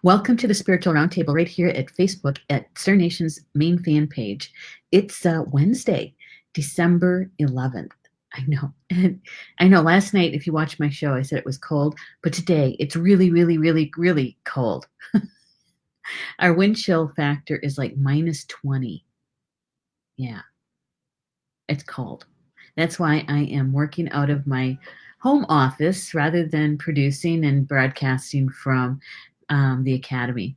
Welcome to the Spiritual Roundtable right here at Facebook at Star Nation's main fan page. It's Wednesday, December 11th. I know. I know last night, if you watched my show, I said it was cold, but today it's really, really, really, really cold. Our wind chill factor is like minus 20. Yeah, it's cold. That's why I am working out of my home office rather than producing and broadcasting from the academy.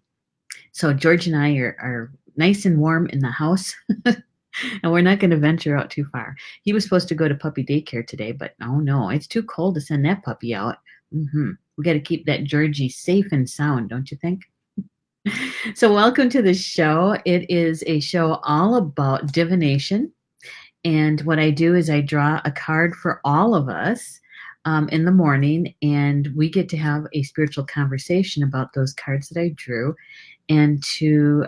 So George and I are nice and warm in the house, and we're not going to venture out too far. He was supposed to go to puppy daycare today, but oh no, it's too cold to send that puppy out. We got to keep that Georgie safe and sound, don't you think? So welcome to the show. It is a show all about divination. And what I do is I draw a card for all of us in the morning, and we get to have a spiritual conversation about those cards that I drew and to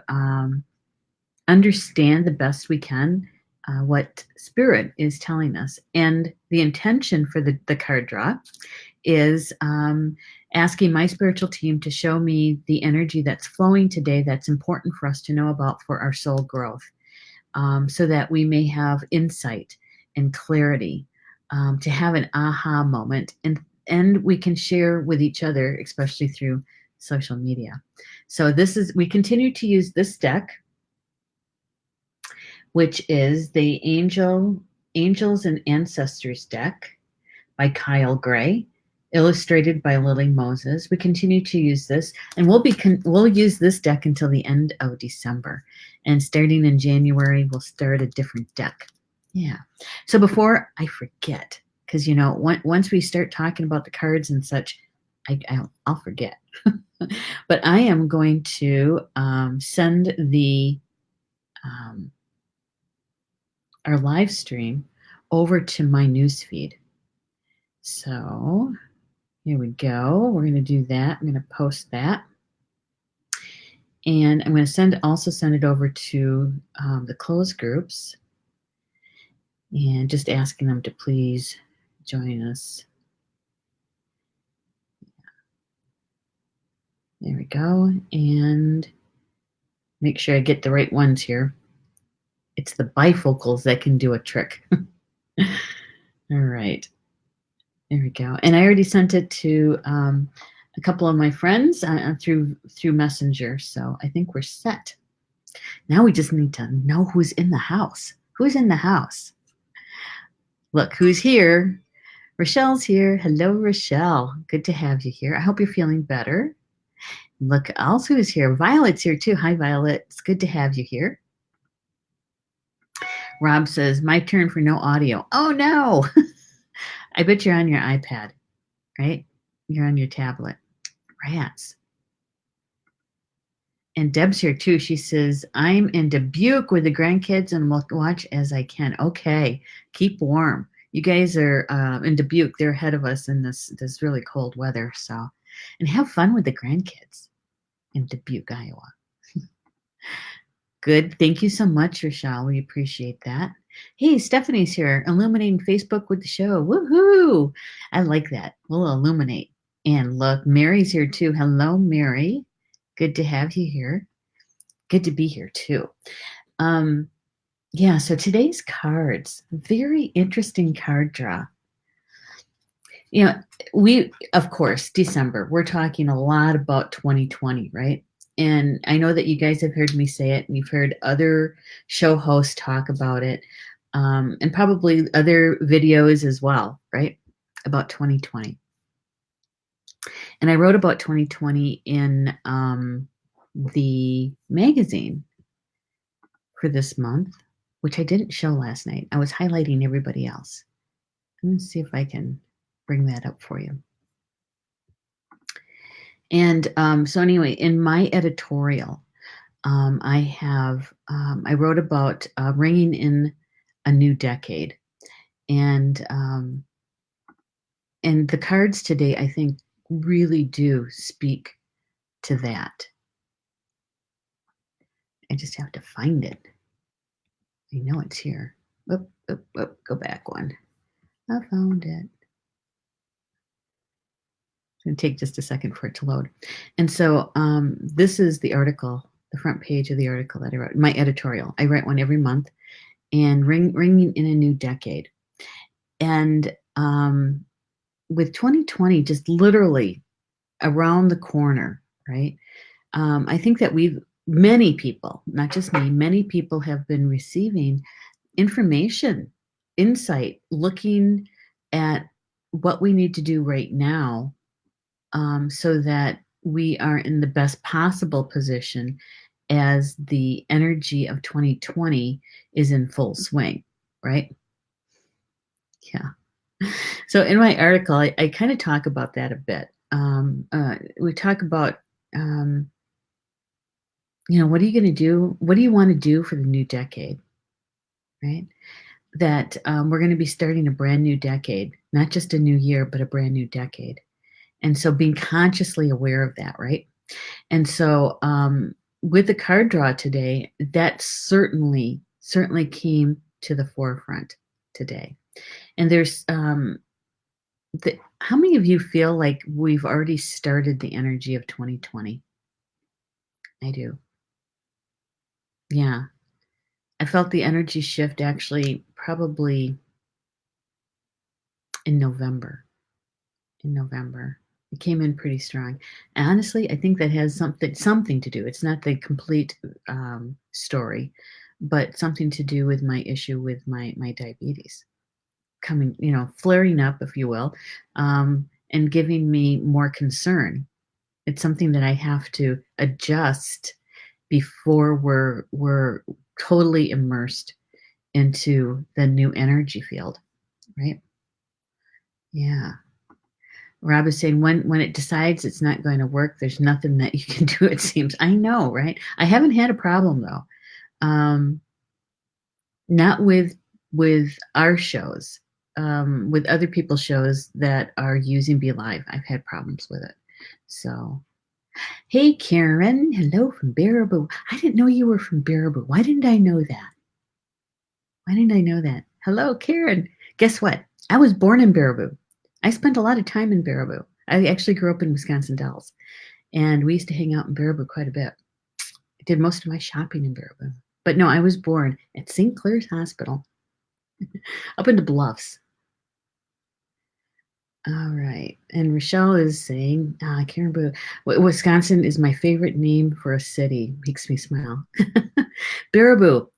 understand the best we can what spirit is telling us. And the intention for the card draw is asking my spiritual team to show me the energy that's flowing today that's important for us to know about for our soul growth, so that we may have insight and clarity, to have an aha moment, and we can share with each other, especially through social media. So we continue to use this deck, which is the Angels and Ancestors deck by Kyle Gray, illustrated by Lily Moses. We continue to use this, and we'll use this deck until the end of December. And starting in January, we'll start a different deck. Yeah. So before I forget, because once we start talking about the cards and such, I'll forget. But I am going to send our live stream over to my newsfeed. So here we go. We're going to do that. I'm going to post that. And I'm going to also send it over to the closed groups, and just asking them to please join us. There we go. And make sure I get the right ones here. It's the bifocals that can do a trick. All right. There we go. And I already sent it to a couple of my friends through Messenger. So I think we're set. Now we just need to know who's in the house. Who's in the house? Look, who's here? Rochelle's here. Hello, Rochelle. Good to have you here. I hope you're feeling better. Look else who's here. Violet's here too. Hi, Violet. It's good to have you here. Rob says, my turn for no audio. Oh, no. I bet you're on your iPad, right? You're on your tablet. Rats. And Deb's here too. She says, I'm in Dubuque with the grandkids and will watch as I can. Okay. Keep warm. You guys are in Dubuque. They're ahead of us in this really cold weather. So, and have fun with the grandkids in Dubuque, Iowa. Good. Thank you so much, Rochelle. We appreciate that. Hey, Stephanie's here, illuminating Facebook with the show. Woohoo! I like that. We'll illuminate. And look, Mary's here too. Hello, Mary. Good to have you here. Good to be here too. Yeah, so today's cards, very interesting card draw. We, of course, December, we're talking a lot about 2020, right? And I know that you guys have heard me say it, and you've heard other show hosts talk about it, and probably other videos as well, right? About 2020. And I wrote about 2020 in the magazine for this month, which I didn't show last night. I was highlighting everybody else. I'm going to see if I can bring that up for you. And so anyway, in my editorial, I wrote about ringing in a new decade, and the cards today, I think, really do speak to that. I just have to find it. I know it's here. Oop, go back one. I found it. going to take just a second for it to load. And so this is the article, the front page of the article that I wrote, my editorial. I write one every month, and ringing in a new decade. And with 2020 just literally around the corner, right? I think that many people, not just me, many people have been receiving information, insight, looking at what we need to do right now, so that we are in the best possible position as the energy of 2020 is in full swing, right? Yeah. So in my article, I kind of talk about that a bit. We talk about, what are you going to do? What do you want to do for the new decade, right? That we're going to be starting a brand new decade, not just a new year, but a brand new decade. And so being consciously aware of that, right? And so with the card draw today, that certainly came to the forefront today. And there's how many of you feel like we've already started the energy of 2020? I do. Yeah. I felt the energy shift actually probably in November. It came in pretty strong. And honestly, I think that has something to do. It's not the complete story, but something to do with my issue with my diabetes coming, flaring up, if you will, and giving me more concern. It's something that I have to adjust before we're totally immersed into the new energy field, right? Yeah. Rob is saying when it decides it's not going to work, there's nothing that you can do, it seems. I know, right? I haven't had a problem though. Not with our shows, with other people's shows that are using Be Live. I've had problems with it. So, hey, Karen. Hello from Baraboo. I didn't know you were from Baraboo. Why didn't I know that? Hello, Karen. Guess what? I was born in Baraboo. I spent a lot of time in Baraboo. I actually grew up in Wisconsin Dells, and we used to hang out in Baraboo quite a bit. I did most of my shopping in Baraboo. But no, I was born at St. Clair's Hospital up in the Bluffs. All right. And Rochelle is saying, Karen Boo, Wisconsin is my favorite name for a city. Makes me smile. Baraboo.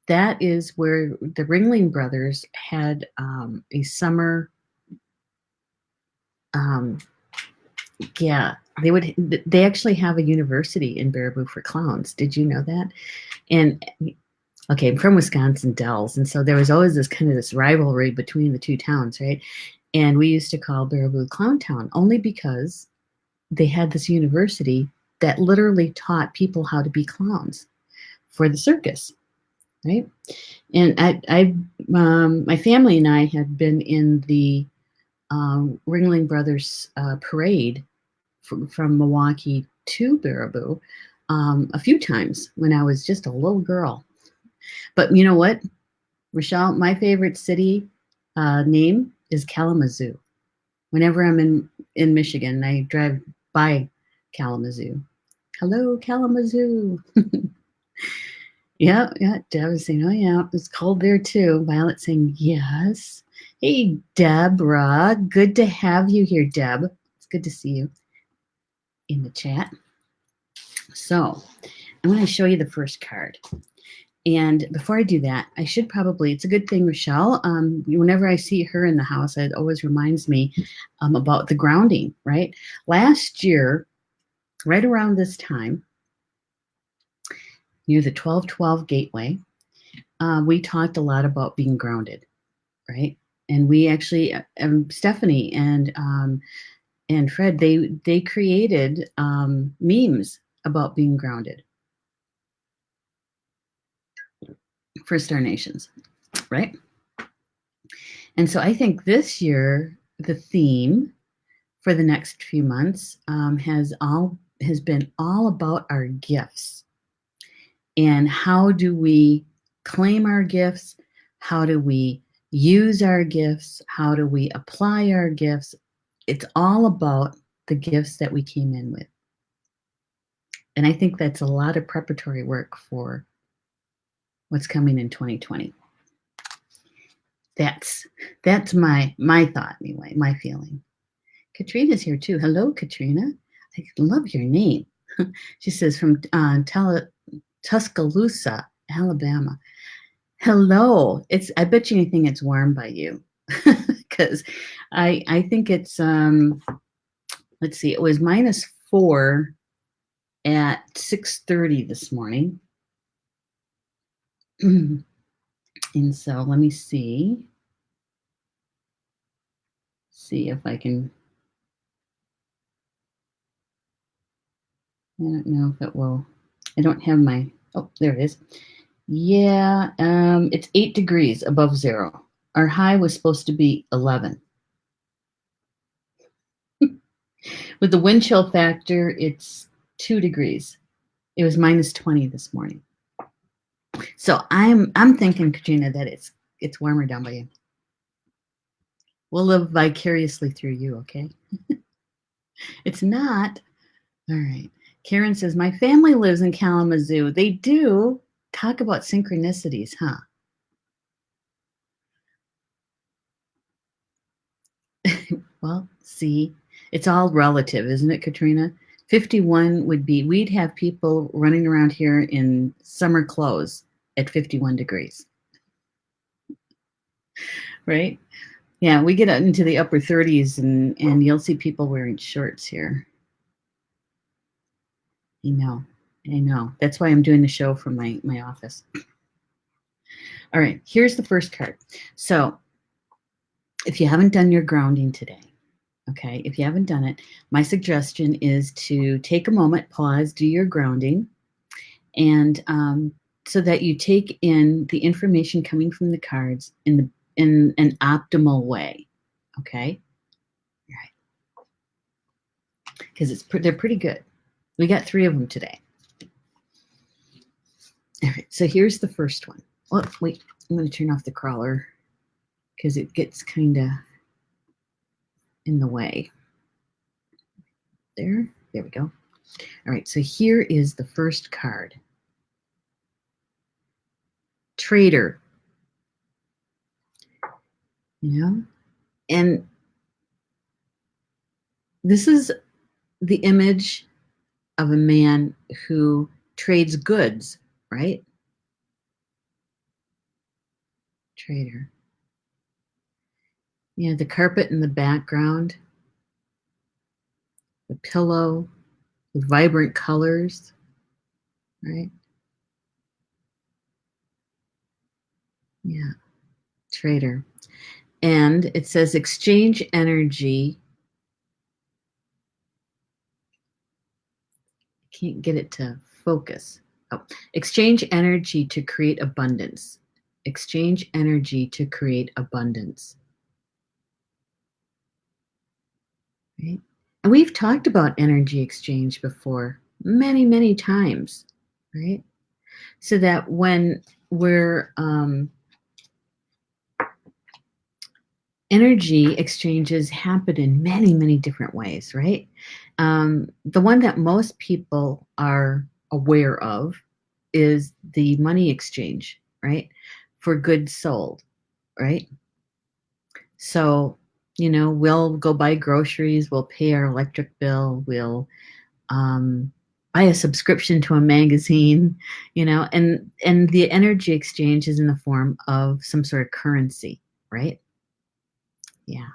That is where the Ringling Brothers had a summer. Yeah, they actually have a university in Baraboo for clowns. Did you know that? And okay, I'm from Wisconsin Dells, and so there was always this rivalry between the two towns, right? And we used to call Baraboo Clown Town only because they had this university that literally taught people how to be clowns for the circus, right? And my family and I had been in the Ringling Brothers parade from Milwaukee to Baraboo a few times when I was just a little girl. But you know what, Rochelle, my favorite city name is Kalamazoo. Whenever I'm in Michigan, I drive by Kalamazoo. Hello, Kalamazoo. Yeah. Deb is saying, oh yeah, it's cold there too. Violet saying, yes. Hey, Deborah. Good to have you here, Deb. It's good to see you in the chat. So I'm going to show you the first card. And before I do that, I should probably, it's a good thing, Rochelle, whenever I see her in the house, it always reminds me about the grounding, right? Last year, right around this time, near the 1212 gateway, we talked a lot about being grounded, right? And we actually, Stephanie and Fred, they created memes about being grounded for Star Nations, right? And so I think this year the theme for the next few months has been all about our gifts and how do we claim our gifts, how do we use our gifts, how do we apply our gifts, it's all about the gifts that we came in with. And I think that's a lot of preparatory work for what's coming in 2020. That's my thought anyway, my feeling. Katrina's here too. Hello, Katrina. I love your name. She says from Tuscaloosa, Alabama. Hello. I bet you anything it's warm by you. Because I think it's let's see, it was -4 at 6:30 this morning. And so let me see if I can. I don't know if it will. I don't have my. Oh, there it is. Yeah, it's 8 degrees above zero. Our high was supposed to be 11. With the wind chill factor, it's 2 degrees. It was -20 this morning. So I'm thinking, Katrina, that it's warmer down by you. We'll live vicariously through you, okay? It's not. All right. Karen says, my family lives in Kalamazoo. They do. Talk about synchronicities, huh? Well, see, it's all relative, isn't it, Katrina? 51 would be, we'd have people running around here in summer clothes at 51 degrees. Right? Yeah, we get into the upper 30s and you'll see people wearing shorts here. I know. That's why I'm doing the show from my office. All right, here's the first card. So if you haven't done your grounding today, okay, if you haven't done it, my suggestion is to take a moment, pause, do your grounding, and so that you take in the information coming from the cards in an optimal way, okay? All right, because they're pretty good. We got 3 of them today. All right, so here's the first one. Oh, wait, I'm going to turn off the crawler because it gets kind of in the way. There we go. All right, so here is the first card. Traitor. And this is the image of a man who trades goods, right? Trader. Yeah, the carpet in the background, the pillow, the vibrant colors, right? Yeah, trader. And it says exchange energy. Can't get it to focus. Oh, exchange energy to create abundance. Exchange energy to create abundance. Right? And we've talked about energy exchange before many, many times, right? So that when we're energy exchanges happen in many, many different ways, right? The one that most people are aware of is the money exchange, right? For goods sold, right? So, we'll go buy groceries, we'll pay our electric bill, we'll buy a subscription to a magazine, and the energy exchange is in the form of some sort of currency, right? Yeah.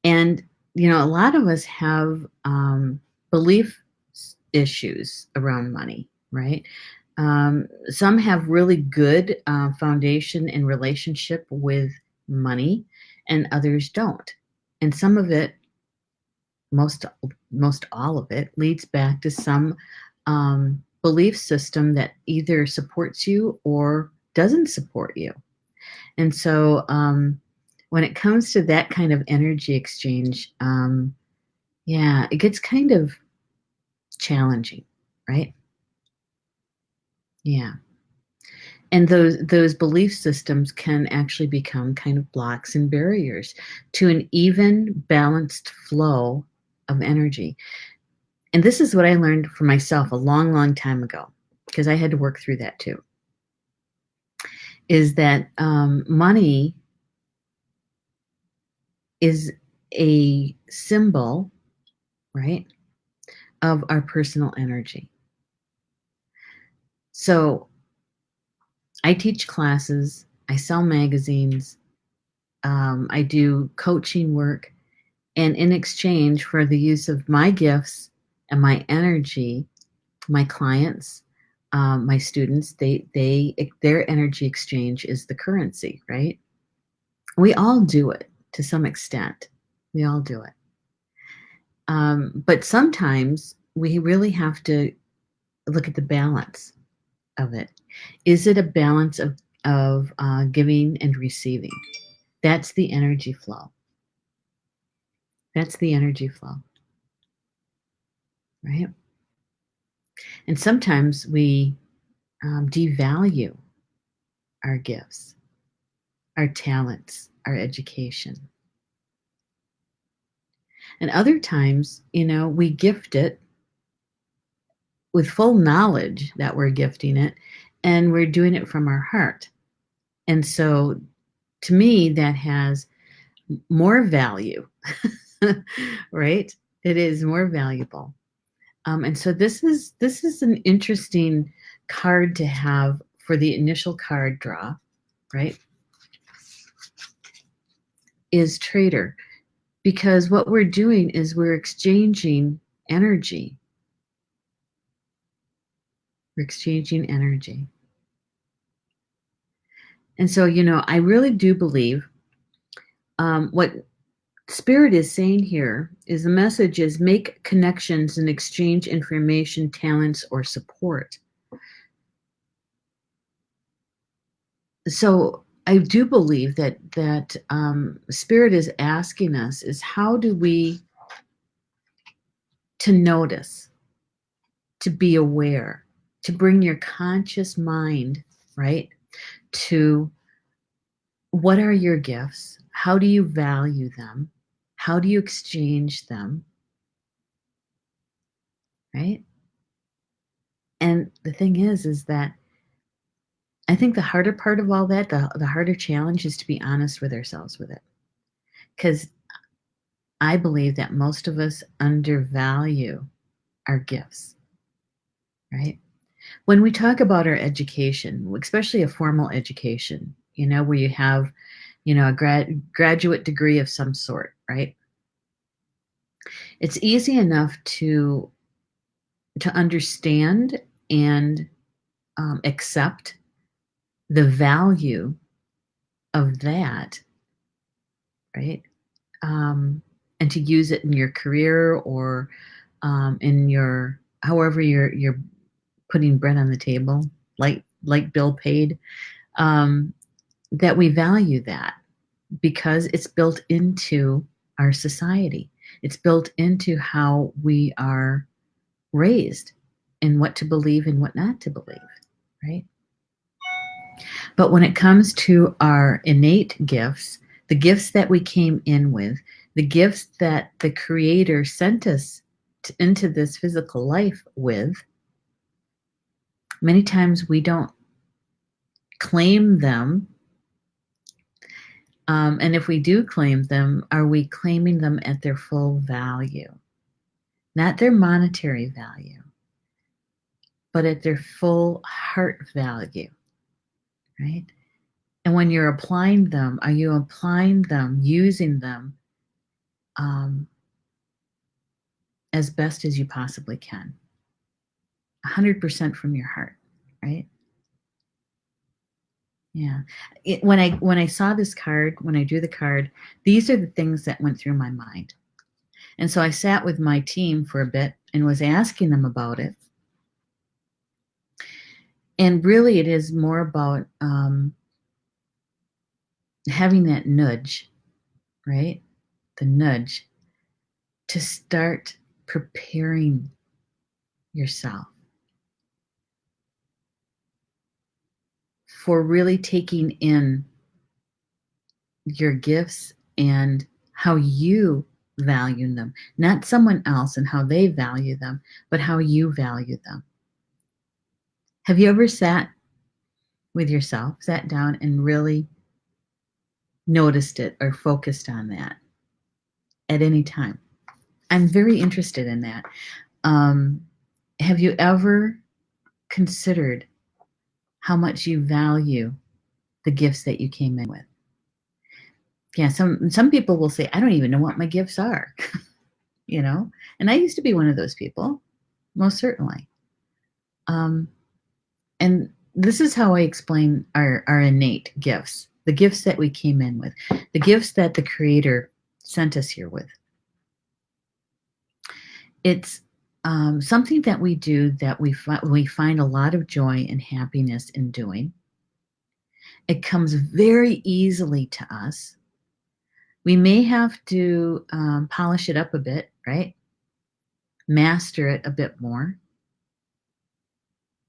And, a lot of us have belief issues around money, right? Some have really good foundation and relationship with money, and others don't. And some of it, most all of it, leads back to some belief system that either supports you or doesn't support you. And so when it comes to that kind of energy exchange, yeah, it gets kind of challenging, right? Yeah. And those belief systems can actually become kind of blocks and barriers to an even, balanced flow of energy. And this is what I learned for myself a long, long time ago, because I had to work through that too, is that money is a symbol, right, of our personal energy. So I teach classes, I sell magazines, I do coaching work, and in exchange for the use of my gifts and my energy, my clients, my students, their energy exchange is the currency, right? We all do it to some extent. We all do it. But sometimes we really have to look at the balance of it. Is it a balance of giving and receiving? That's the energy flow. That's the energy flow, right? And sometimes we devalue our gifts, our talents, our education. And other times, we gift it with full knowledge that we're gifting it, and we're doing it from our heart. And so to me, that has more value, right? It is more valuable. And so this is an interesting card to have for the initial card draw, right? Is Trader, because what we're doing is we're exchanging energy. We're exchanging energy. And so, I really do believe what Spirit is saying here is the message is make connections and exchange information, talents, or support. So I do believe that Spirit is asking us is how do we to notice, to be aware, to bring your conscious mind, right, to what are your gifts? How do you value them? How do you exchange them? Right? And the thing is that I think the harder part of all that, the harder challenge is to be honest with ourselves with it. Because I believe that most of us undervalue our gifts, right? When we talk about our education, especially a formal education, where you have, a graduate degree of some sort, right? It's easy enough to understand and accept the value of that, right? And to use it in your career or in your however you're putting bread on the table, like Bill paid. That we value that because it's built into our society. It's built into how we are raised and what to believe and what not to believe, right? But when it comes to our innate gifts, the gifts that we came in with, the gifts that the Creator sent us into this physical life with, many times we don't claim them. And if we do claim them, are we claiming them at their full value? Not their monetary value, but at their full heart value, right? And when you're applying them, are you applying them, using them as best as you possibly can? 100% from your heart, right? Yeah. When I saw this card, when I drew the card, these are the things that went through my mind. And so I sat with my team for a bit and was asking them about it. And really, it is more about having that nudge, right? The nudge to start preparing yourself for really taking in your gifts and how you value them, not someone else and how they value them, but how you value them. Have you ever sat with yourself, sat down and really noticed it or focused on that at any time? I'm very interested in that. Have you ever considered how much you value the gifts that you came in with? Yeah, some people will say, I don't even know what my gifts are, and I used to be one of those people, most certainly. And this is how I explain our innate gifts, the gifts that we came in with, the gifts that the Creator sent us here with. It's something that we do that we find a lot of joy and happiness in doing. It comes very easily to us. We may have to polish it up a bit, right? Master it a bit more.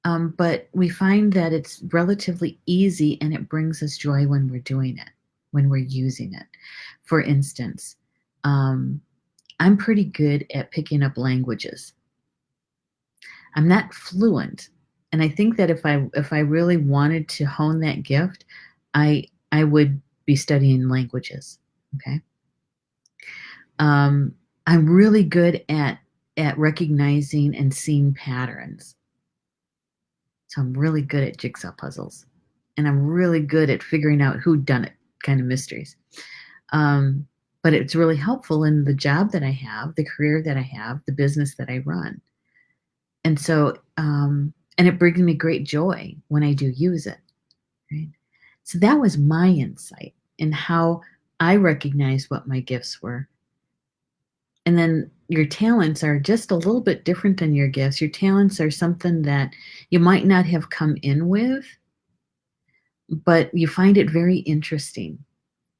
But we find that it's relatively easy and it brings us joy when we're doing it, when we're using it. For instance, I'm pretty good at picking up languages. I'm not fluent. And I think that if I really wanted to hone that gift, I would be studying languages. Okay. I'm really good at recognizing and seeing patterns. So I'm really good at jigsaw puzzles, and I'm really good at figuring out who done it kind of mysteries. But it's really helpful in the job that I have, the career that I have, the business that I run. And so, and it brings me great joy when I do use it. Right? So that was my insight in how I recognized what my gifts were. And then your talents are just a little bit different than your gifts. Your talents are something that you might not have come in with, but you find it very interesting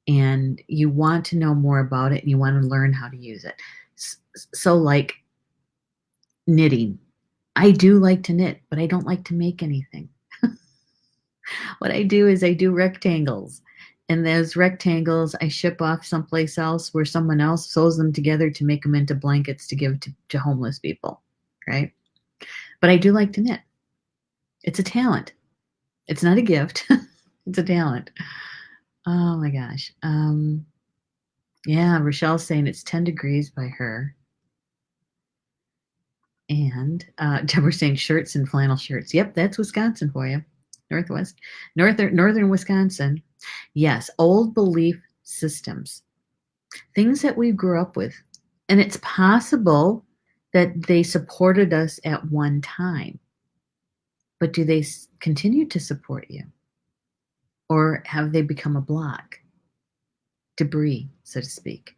and you want to know more about it and you want to learn how to use it. So like knitting. I do like to knit, but I don't like to make anything. What I do is I do rectangles. And those rectangles I ship off someplace else where someone else sews them together to make them into blankets to give to homeless people, right? But I do like to knit. It's a talent. It's not a gift. It's a talent. Oh my gosh. Yeah, Rochelle's saying it's 10 degrees by her. And Deborah's saying shirts and flannel shirts. Yep, that's Wisconsin for you. Northern Wisconsin. Yes, old belief systems, things that we grew up with. And it's possible that they supported us at one time. But do they continue to support you? Or have they become a block? Debris, so to speak.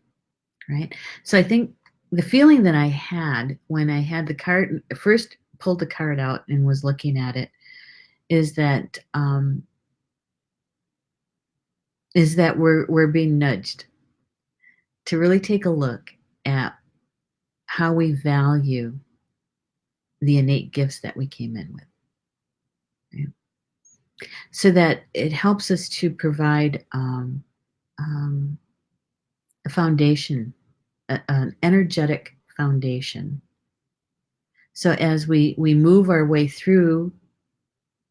Right? So I think the feeling that I had when I had the card, first pulled the card out and was looking at it, is that we're being nudged to really take a look at how we value the innate gifts that we came in with. Right? So that it helps us to provide a foundation, an energetic foundation. So as we move our way through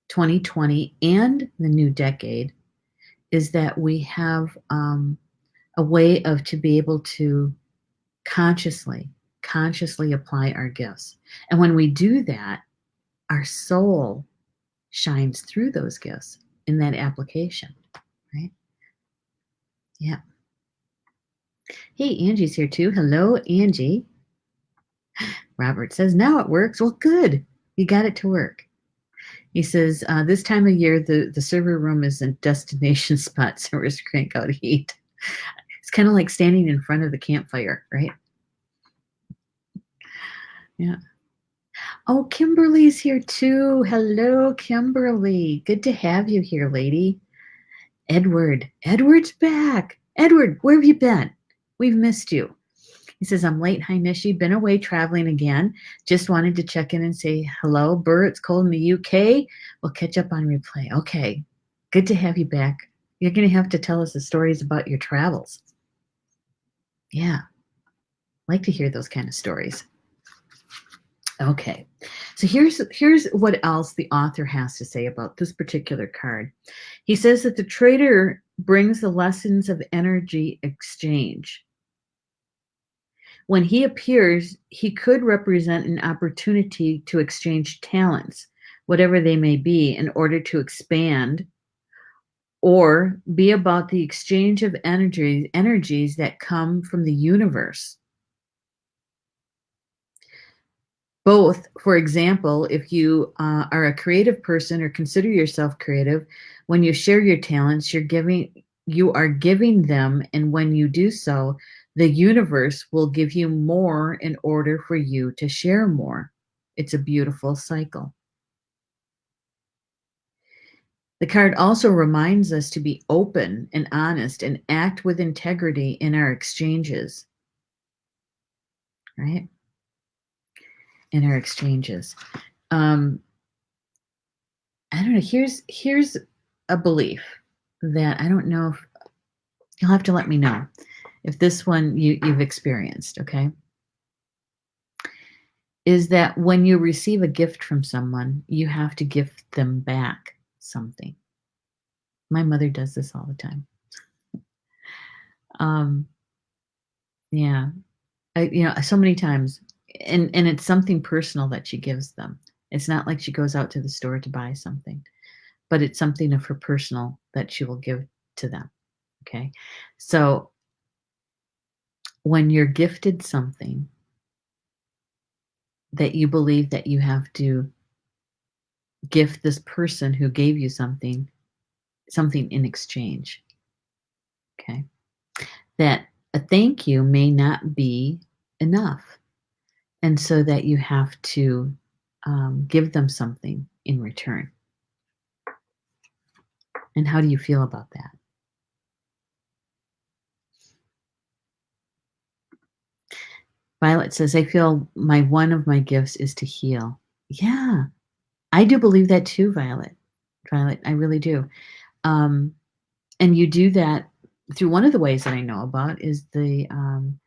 2020 and the new decade, is that we have a way of to be able to consciously apply our gifts. And when we do that, our soul shines through those gifts in that application, right? Yeah. Hey, Angie's here too. Hello, Angie. Robert says, now it works. Well, good. You got it to work. He says, this time of year, the server room is a destination spot, so we're just crank out heat. It's kind of like standing in front of the campfire, right? Yeah. Oh, Kimberly's here too. Hello, Kimberly. Good to have you here, lady. Edward's back. Edward, where have you been? We've missed you. He says, I'm late. Hi, Neshi. Been away traveling again. Just wanted to check in and say hello. Burr, it's cold in the UK. We'll catch up on replay. Okay. Good to have you back. You're going to have to tell us the stories about your travels. Yeah, like to hear those kind of stories. Okay, so here's what else the author has to say about this particular card. He says that the trader brings the lessons of energy exchange. When he appears, he could represent an opportunity to exchange talents, whatever they may be, in order to expand, or be about the exchange of energies that come from the universe. Both, for example, if you are a creative person or consider yourself creative, when you share your talents, you are giving them, and when you do so, the universe will give you more in order for you to share more. It's a beautiful cycle. The card also reminds us to be open and honest and act with integrity in our exchanges, right? In our exchanges. I don't know. Here's a belief that I don't know if you'll have to let me know if this one you've experienced, okay? Is that when you receive a gift from someone, you have to give them back something. My mother does this all the time. Um, yeah, so many times, and it's something personal that she gives them. It's not like she goes out to the store to buy something, but it's something of her personal that she will give to them. Okay, so when you're gifted something that you believe that you have to gift this person who gave you something in exchange, okay, that a thank you may not be enough, and so that you have to give them something in return. And how do you feel about that? Violet says, I feel one of my gifts is to heal. Yeah, I do believe that too, Violet. Violet, I really do. Um, and you do that through one of the ways that I know about is um,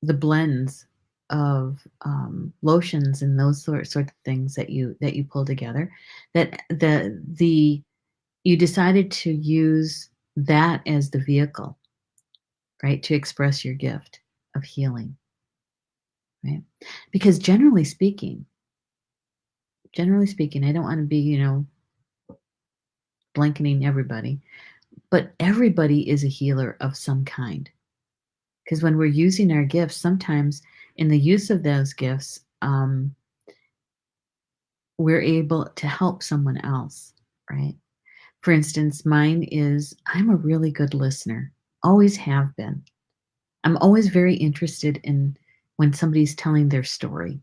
the blends of lotions and those sorts of things that you pull together. That you decided to use that as the vehicle, right, to express your gift of healing, right? Because generally speaking, I don't want to be blanketing everybody, but everybody is a healer of some kind. Because when we're using our gifts, sometimes in the use of those gifts, we're able to help someone else, right? For instance, mine is I'm a really good listener, always have been. I'm always very interested in when somebody's telling their story,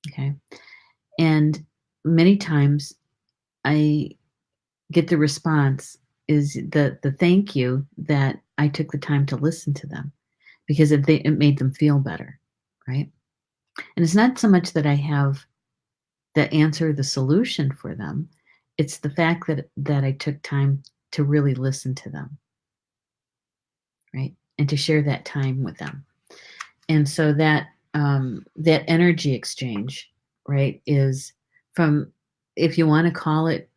okay? And many times I get the response is the thank you that I took the time to listen to them because it made them feel better, right? And it's not so much that I have the answer, the solution for them. It's the fact that I took time to really listen to them, right? And to share that time with them. And so that energy exchange, right, is from, if you want to call it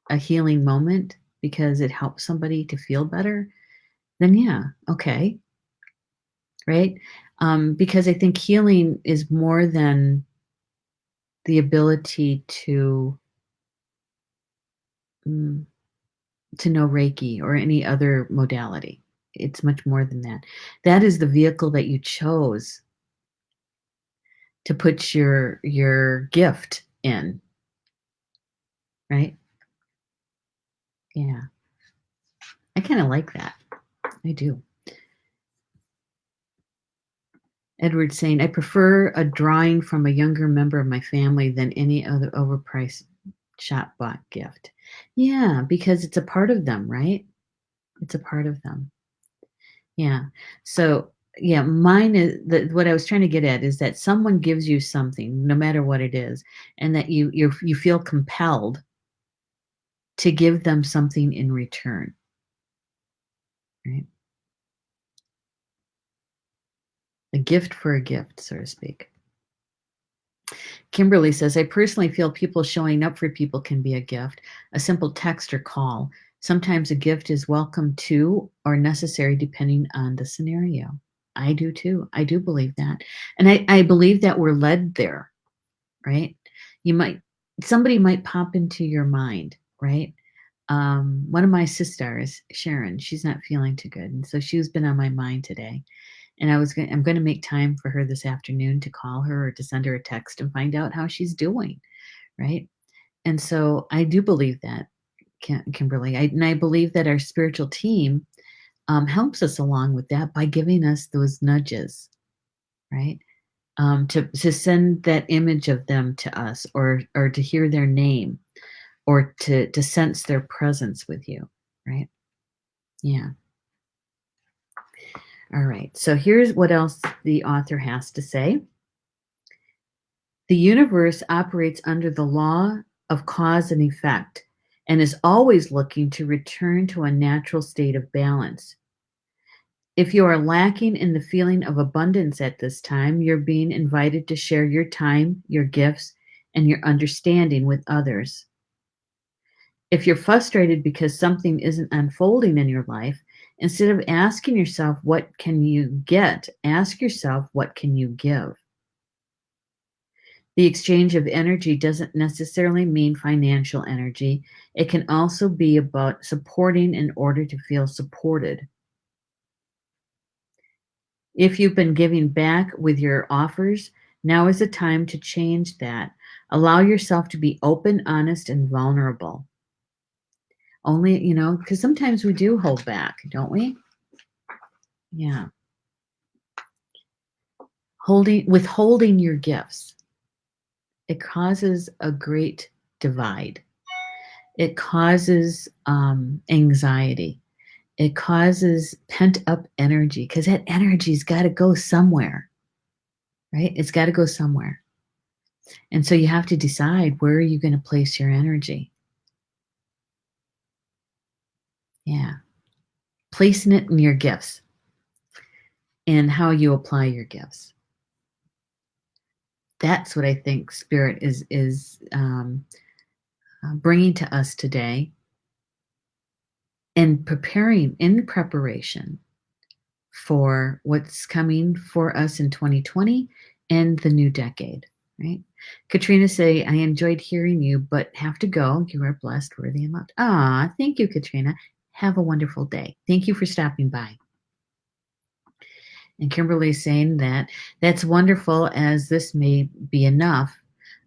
a healing moment because it helps somebody to feel better, then yeah, okay, right? Because I think healing is more than the ability mm, to know Reiki or any other modality. It's much more than that. That is the vehicle that you chose to put your gift in, right? Yeah. I kind of like that. I do. Edward saying, I prefer a drawing from a younger member of my family than any other overpriced shop bought gift. Yeah, because it's a part of them, right? It's a part of them. Yeah. So, yeah, mine is what I was trying to get at is that someone gives you something, no matter what it is, and that you feel compelled to give them something in return, right? A gift for a gift, so to speak. Kimberly says, I personally feel people showing up for people can be a gift, a simple text or call. Sometimes a gift is welcome too or necessary depending on the scenario. I do too. I do believe that. And I believe that we're led there, right? Somebody might pop into your mind, right? One of my sisters, Sharon, she's not feeling too good. And so she's been on my mind today. And I'm going to make time for her this afternoon to call her or to send her a text and find out how she's doing, right? And so I do believe that, Kimberly. And I believe that our spiritual team helps us along with that by giving us those nudges, right? To send that image of them to us, or to hear their name, or to sense their presence with you, right? Yeah. All right. So here's what else the author has to say. The universe operates under the law of cause and effect and is always looking to return to a natural state of balance. If you are lacking in the feeling of abundance at this time, you're being invited to share your time, your gifts, and your understanding with others. If you're frustrated because something isn't unfolding in your life, instead of asking yourself, what can you get? Ask yourself, what can you give? The exchange of energy doesn't necessarily mean financial energy. It can also be about supporting in order to feel supported. If you've been giving back with your offers, now is the time to change that. Allow yourself to be open, honest, and vulnerable. Only, because sometimes we do hold back, don't we? Yeah. Withholding your gifts, it causes a great divide. It causes anxiety. It causes pent up energy, because that energy's got to go somewhere, right? It's got to go somewhere. And so you have to decide, where are you going to place your energy? Yeah. Placing it in your gifts and how you apply your gifts. That's what I think Spirit is bringing to us today, and in preparation for what's coming for us in 2020 and the new decade, right? Katrina say, I enjoyed hearing you, but have to go. You are blessed, worthy, and loved. Ah, thank you, Katrina. Have a wonderful day. Thank you for stopping by. And Kimberly saying that that's wonderful, as this may be enough.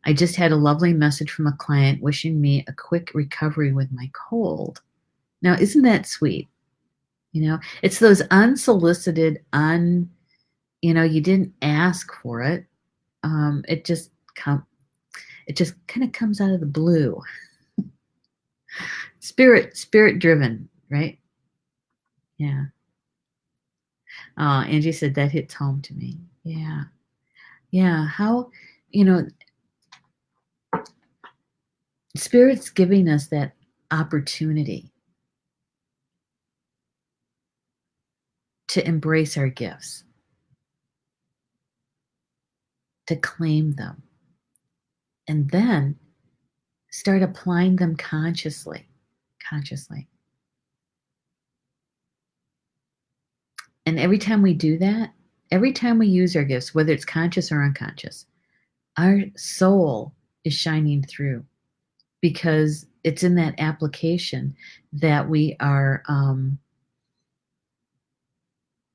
I just had a lovely message from a client wishing me a quick recovery with my cold. Now, isn't that sweet? It's those unsolicited, you didn't ask for it. It just kind of comes out of the blue. Spirit driven, right? Yeah. Angie said that hits home to me. Yeah. Yeah. How, you know, Spirit's giving us that opportunity to embrace our gifts, to claim them, and then start applying them consciously. And every time we do that, every time we use our gifts, whether it's conscious or unconscious, our soul is shining through, because it's in that application that we are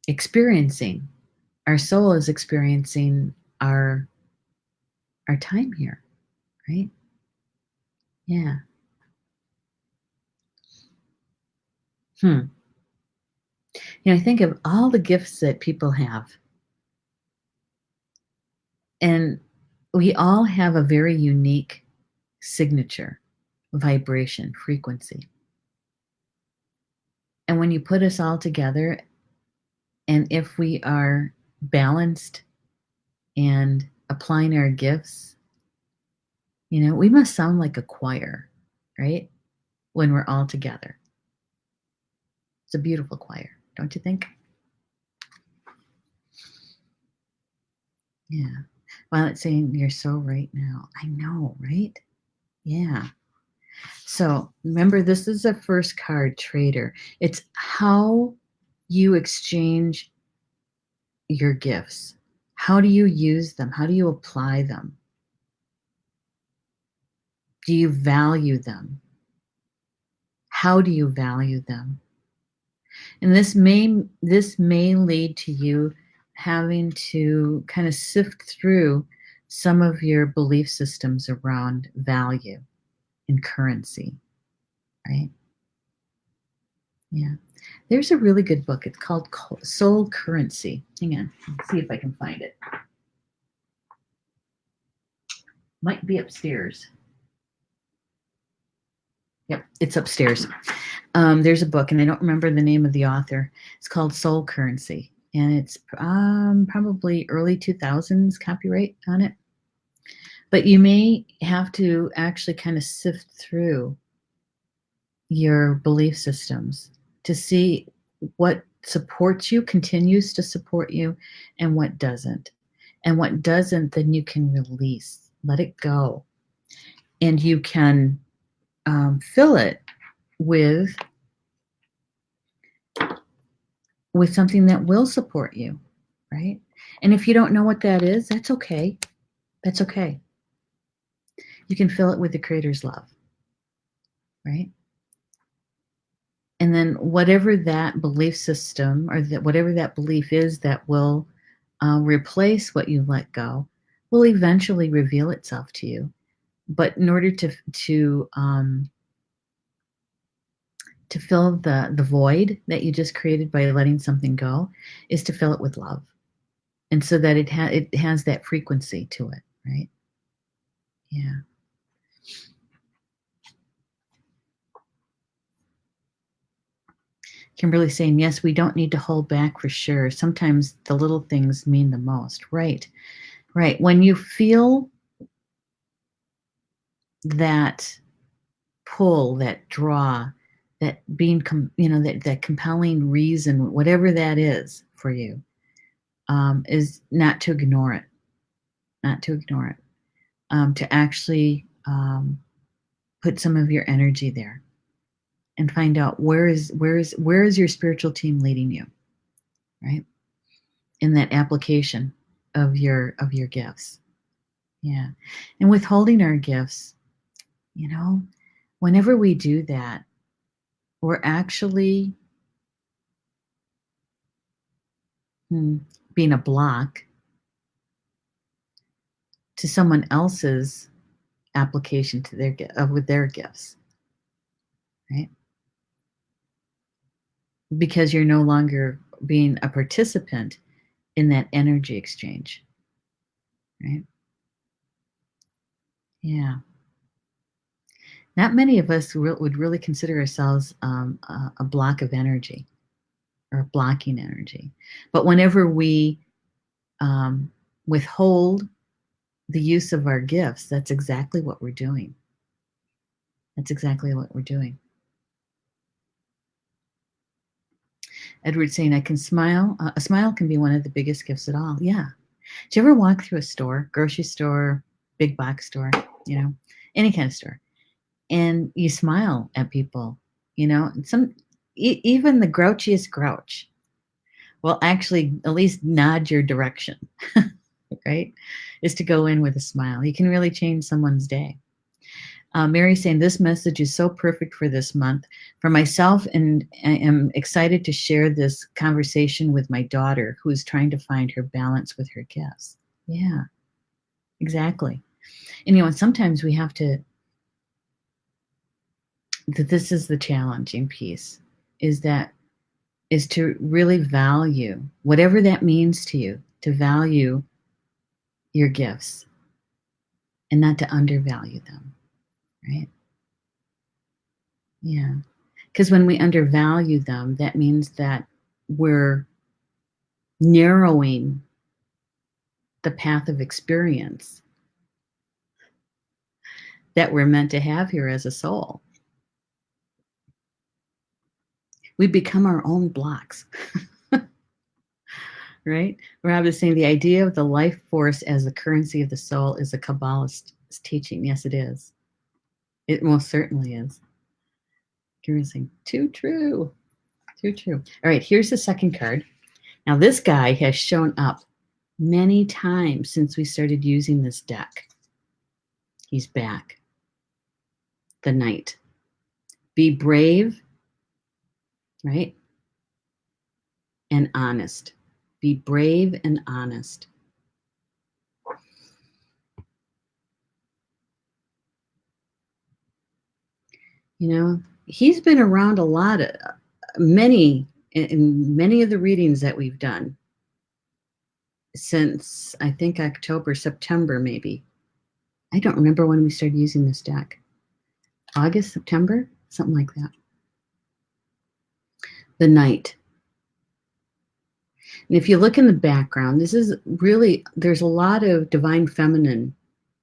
experiencing. Our soul is experiencing our time here, right? Yeah. I think of all the gifts that people have, and we all have a very unique signature, vibration, frequency. And when you put us all together, and if we are balanced and applying our gifts, we must sound like a choir, right? when we're all together. It's a beautiful choir, don't you think? Yeah. Violet's saying, you're so right now. I know, right? Yeah. So remember, this is a first card, Trader. It's how you exchange your gifts. How do you use them? How do you apply them? Do you value them? How do you value them? And this may lead to you having to kind of sift through some of your belief systems around value and currency, right? Yeah. There's a really good book. It's called Soul Currency. Hang on. Let's see if I can find it. Might be upstairs. Yep, it's upstairs. There's a book, and I don't remember the name of the author. It's called Soul Currency, and it's probably early 2000s copyright on it. But you may have to actually kind of sift through your belief systems to see what supports you, continues to support you, and what doesn't. And what doesn't, then you can release, let it go. And you can fill it with something that will support you, right? And if you don't know what that is, that's okay. That's okay. You can fill it with the Creator's love, right? And then whatever that belief system or whatever that belief is that will replace what you let go will eventually reveal itself to you. But in order to fill the void that you just created by letting something go is to fill it with love, and so that it has that frequency to it, right? Yeah. Kimberly saying, yes, we don't need to hold back for sure. Sometimes the little things mean the most. Right. Right. When you feel that pull, that draw, that being, that compelling reason, whatever that is for you, is not to ignore it, to actually put some of your energy there and find out where is your spiritual team leading you, right? In that application of your gifts. Yeah. And withholding our gifts, whenever we do that, we're actually being a block to someone else's application to with their gifts, right? Because you're no longer being a participant in that energy exchange, right? Yeah. Not many of us would really consider ourselves a block of energy or blocking energy. But whenever we withhold the use of our gifts, that's exactly what we're doing. That's exactly what we're doing. Edward's saying, I can smile. A smile can be one of the biggest gifts at all. Yeah. Do you ever walk through a store, grocery store, big box store, any kind of store, and you smile at people, even the grouchiest grouch will actually at least nod your direction, right? Is to go in with a smile. You can really change someone's day. Mary saying, this message is so perfect for this month. For myself, and I am excited to share this conversation with my daughter, who is trying to find her balance with her gifts. Yeah, exactly. And sometimes we have to, this is the challenging piece, is to really value, whatever that means to you, to value your gifts and not to undervalue them, right? Yeah. Because when we undervalue them, that means that we're narrowing the path of experience that we're meant to have here as a soul. We become our own blocks, right? Rob is saying the idea of the life force as the currency of the soul is a Kabbalist teaching. Yes, it is. It most certainly is. Kira's saying, too true. Too true. All right, here's the second card. Now, this guy has shown up many times since we started using this deck. He's back. The Knight. Be brave, right? And honest. Be brave and honest. You know, he's been around a lot of many in many of the readings that we've done since I think October, September, maybe. I don't remember when we started using this deck. August, September, something like that. The Knight. And if you look in the background, this is really, there's a lot of divine feminine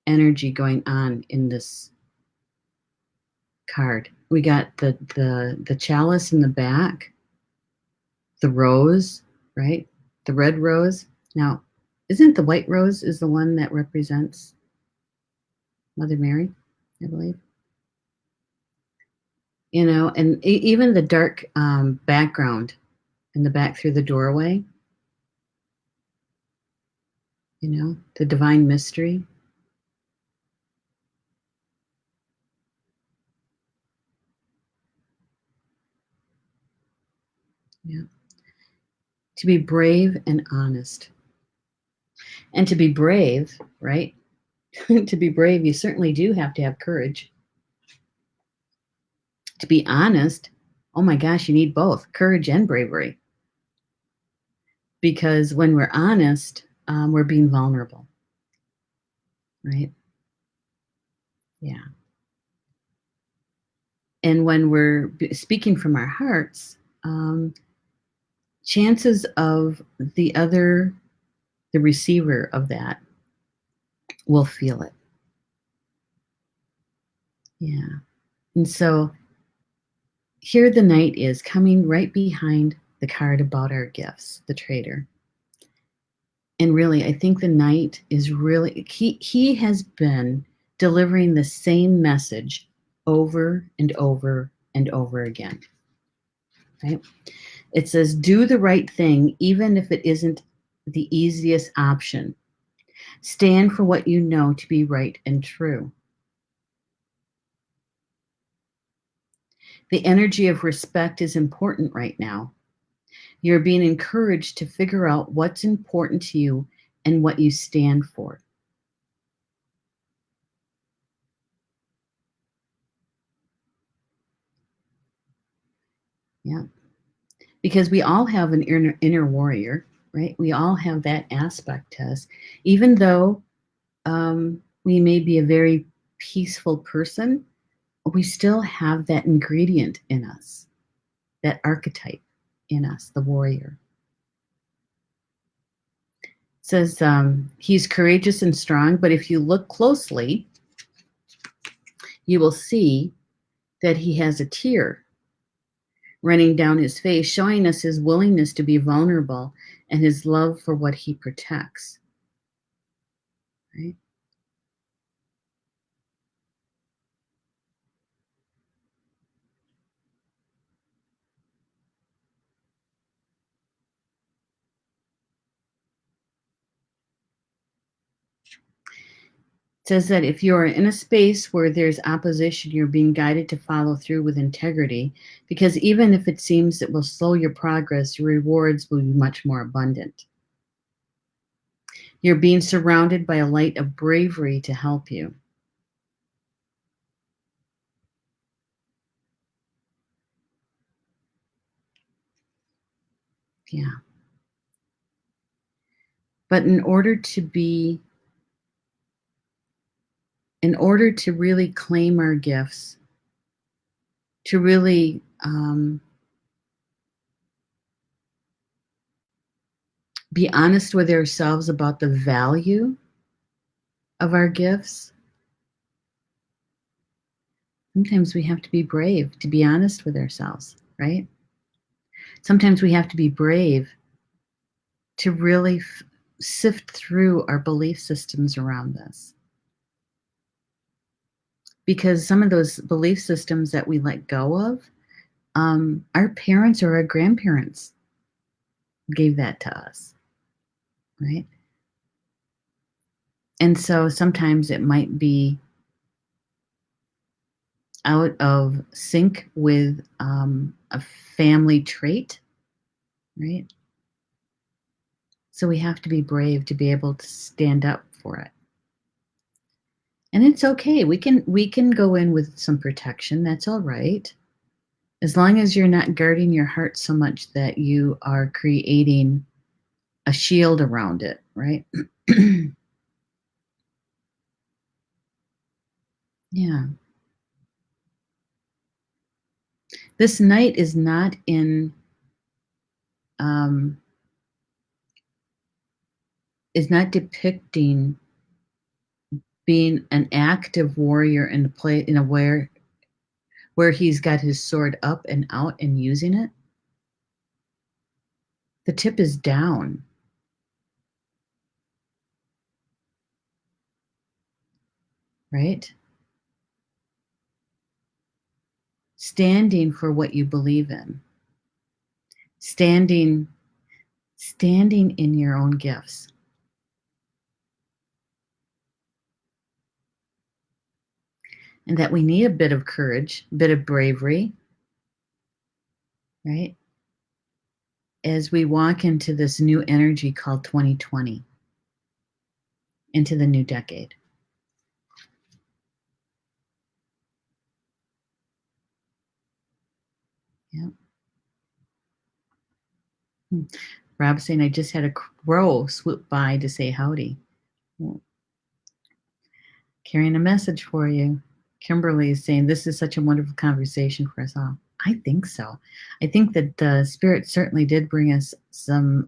energy going on in this card. We got the chalice in the back, the rose, right? The red rose. Now, isn't the white rose is the one that represents Mother Mary, I believe? You know, and even the dark background in the back through the doorway, you know, the divine mystery. Yeah. To be brave and honest. And to be brave, right? To be brave, you certainly do have to have courage. To be honest, oh my gosh, you need both courage and bravery. Because when we're honest, we're being vulnerable, right? Yeah. And when we're speaking from our hearts, chances of the receiver of that will feel it. Yeah. And so here the Knight is coming right behind the card about our gifts, the Trader. And really, I think the Knight is really, he has been delivering the same message over and over and over again, right? It says, do the right thing, even if it isn't the easiest option. Stand for what you know to be right and true. The energy of respect is important right now. You're being encouraged to figure out what's important to you and what you stand for. Yeah. Because we all have an inner warrior, right? We all have that aspect to us. Even though we may be a very peaceful person, we still have that ingredient in us, that archetype in us, the warrior. It says he's courageous and strong, but if you look closely, you will see that he has a tear running down his face, showing us his willingness to be vulnerable and his love for what he protects. Right? It says that if you're in a space where there's opposition, you're being guided to follow through with integrity, because even if it seems it will slow your progress, your rewards will be much more abundant. You're being surrounded by a light of bravery to help you. Yeah. But in order to really claim our gifts, to really be honest with ourselves about the value of our gifts, sometimes we have to be brave to be honest with ourselves, right? Sometimes we have to be brave to really sift through our belief systems around this. Because some of those belief systems that we let go of, our parents or our grandparents gave that to us, right? And so sometimes it might be out of sync with a family trait, right? So we have to be brave to be able to stand up for it. And it's okay. We can go in with some protection. That's all right. As long as you're not guarding your heart so much that you are creating a shield around it, right? Yeah. This night um, is not depicting being an active warrior in a play in a where he's got his sword up and out and using it. The tip is down, right? Standing for what you believe in. Standing standing in your own gifts. And that we need a bit of courage, a bit of bravery, right? As we walk into this new energy called 2020, into the new decade. Yeah. Rob saying, I just had a crow swoop by to say howdy. Well, carrying a message for you. Kimberly is saying, this is such a wonderful conversation for us all. I think so. I think that the Spirit certainly did bring us some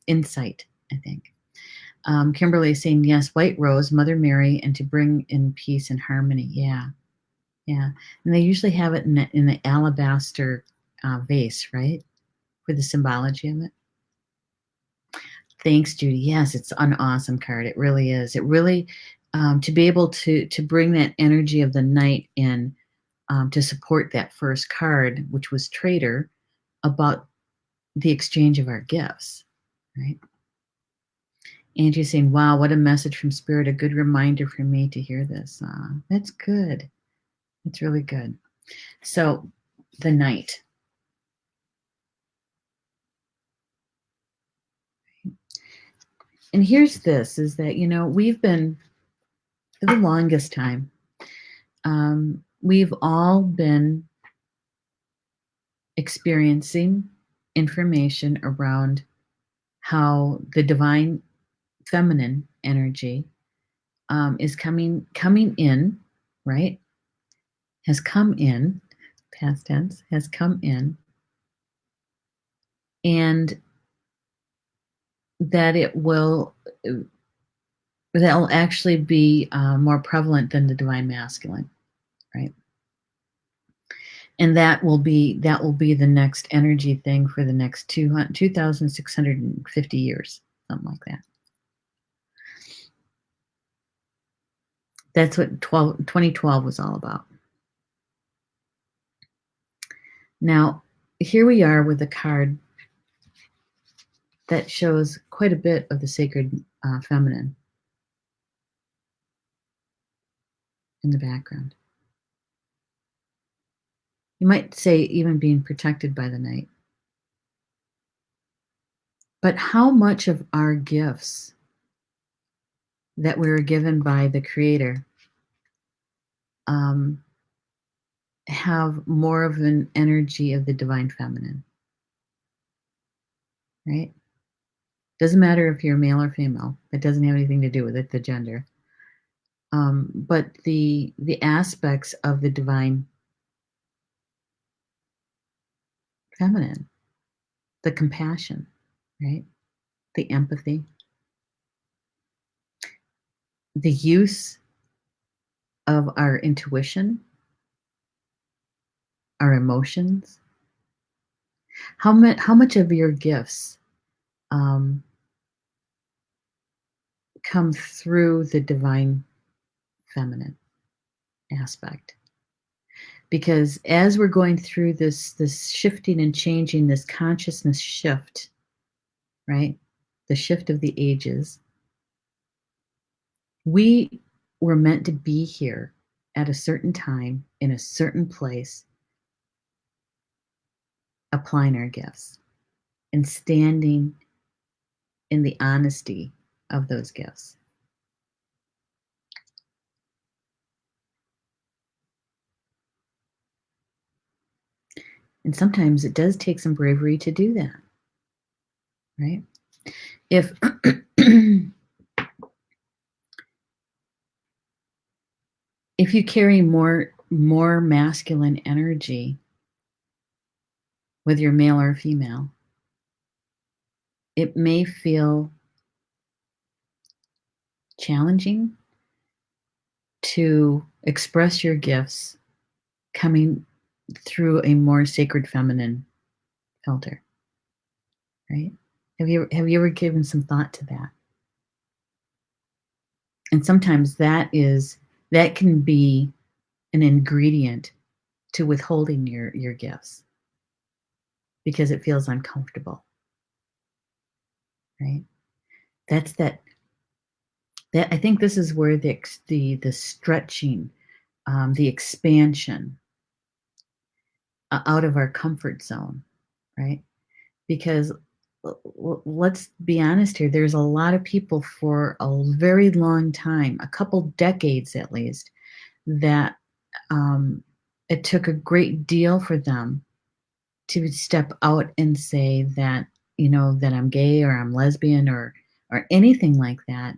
insight, I think. Kimberly is saying, yes, White Rose, Mother Mary, and to bring in peace and harmony. Yeah, yeah. And they usually have it in the alabaster vase, right? For the symbology of it. Thanks, Judy. Yes, it's an awesome card. It really is. It really, to be able to bring that energy of the night in to support that first card, which was Trader, about the exchange of our gifts, right? Angie's saying, wow, what a message from Spirit. A good reminder for me to hear this. That's good. It's really good. So, the night. And here's this is that, we've been, for the longest time, we've all been experiencing information around how the divine feminine energy is coming in, right? Has come in, past tense, has come in, and that that'll actually be more prevalent than the divine masculine, right? And that will be the next energy thing for the next 2,650 years, something like that. That's what 2012 was all about. Now, here we are with a card that shows quite a bit of the sacred feminine in the background. You might say even being protected by the night. But how much of our gifts that we were given by the Creator um, have more of an energy of the divine feminine, right? Doesn't matter if you're male or female. It doesn't have anything to do with it, the gender. But the aspects of the divine feminine, the compassion, right? The empathy, the use of our intuition, our emotions, How much of your gifts um, come through the divine feminine aspect? Because as we're going through this shifting and changing, this consciousness shift, right? The shift of the ages, we were meant to be here at a certain time in a certain place, applying our gifts and standing in the honesty of those gifts. And sometimes it does take some bravery to do that, right? If if you carry more masculine energy, whether you're male or female, it may feel challenging to express your gifts coming through a more sacred feminine filter, right? Have you ever given some thought to that? And sometimes that can be an ingredient to withholding your gifts because it feels uncomfortable, right? That's that I think this is where the stretching, the expansion out of our comfort zone, right? Because let's be honest here, there's a lot of people for a very long time, a couple decades at least, that it took a great deal for them to step out and say that, that I'm gay or I'm lesbian or anything like that.